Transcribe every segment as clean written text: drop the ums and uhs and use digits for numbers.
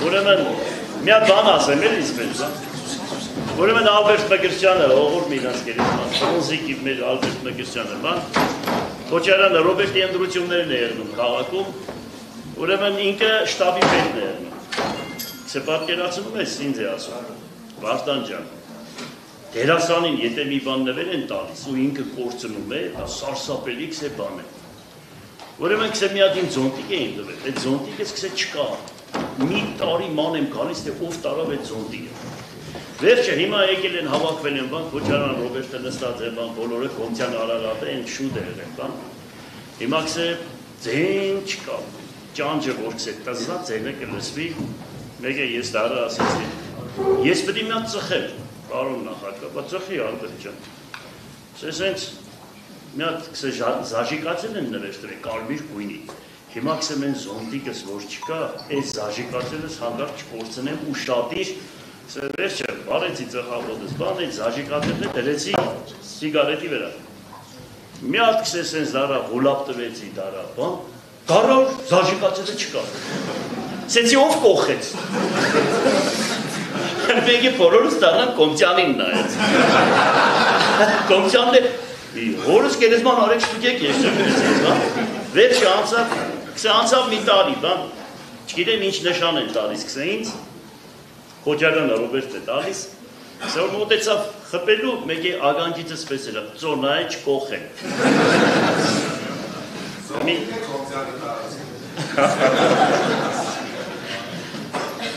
ուրեմն մի հատ բան ասեմ էլ իսպես, ուրեմն Ալբերտ Մկրտչյանը ողորմ իրանց գերեզման, ֆրանսիկի մեր Ալբերտ Մկրտչյանը, բան, Քոչարյանը Ռոբերտի ընտրություններն է եղնում քաղաքում, ուրեմն ինքը շտաբի պետն է եղնում, պատկերացնում ես ինձ է ասում, Վարդան ջան, դերասանին եթե մի բան նվեր են տալիս ու ինքը կորցնում է, դա սարսափելիքս է բան է, ուրեմն քսե մի հատ իմ ձոնտիկ էին տվել, այդ ձոնտիկս քսե չկա, մի տարի ման եմ գալիս, թե ով տարավ այդ ձոնտիկը, վերջը հիմա եկել են հավաքվել են բան, Քոչարյան Ռոբերտը նստած է բան, բոլորը Կոմցյան Արարատը են շուտ է եղել բան, հիմա քսե ձեն չկա, ճանճը որ քսե տզա ձենը կլսվի, մեկը ես դարը ասեցի, ես պետք է մի հատ ծխել, պարոն նախագահ, բայց ծխի Ալբերտ ջան, սենց մի հատ քսե զաժիկացել են նվերտրել կարմիր գույնի, հիմա քսե մեն զոնդիկս որ չկա, այս զաժիկացելս հանդարտ չկորցնեմ ու շատիր, վերջը բարեցի ծխավորդս, բան այդ զաժիկացելն է դրեցի սիգարետի վրա, մի հատ քսե սենց դարա հոլապ տվեցի դարա, բան, դարա զաժիկացելը չկա, սեցի ով կողեց, մեկի բոլորս դառնան Կոմցյանին նայեց, Կոմցյանն է, հորս գերեզման արեք շտուկեք ես վերջը անցավ մի տարի, բան, չգիտեմ ինչ նշան են տալիս քսե ինձ, Քոչարյանը Ռոբերտ է տալիս, սա որ մոտեցավ խփելու, մեկի ագանջիցս պես էր, ծոնա է չկողեն։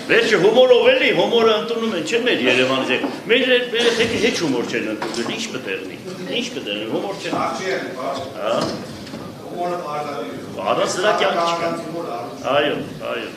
Վերջը հումորով էլի, հումորը ընդունում են, չեն մեր Երևանից է, մեր երեխեքի հեչ հումոր չեն ընդունել, ինչ կտեղնի, հումոր չեն։ Հումորը պարզադիր։ Առանց դրա կյանք չկա։ Այո։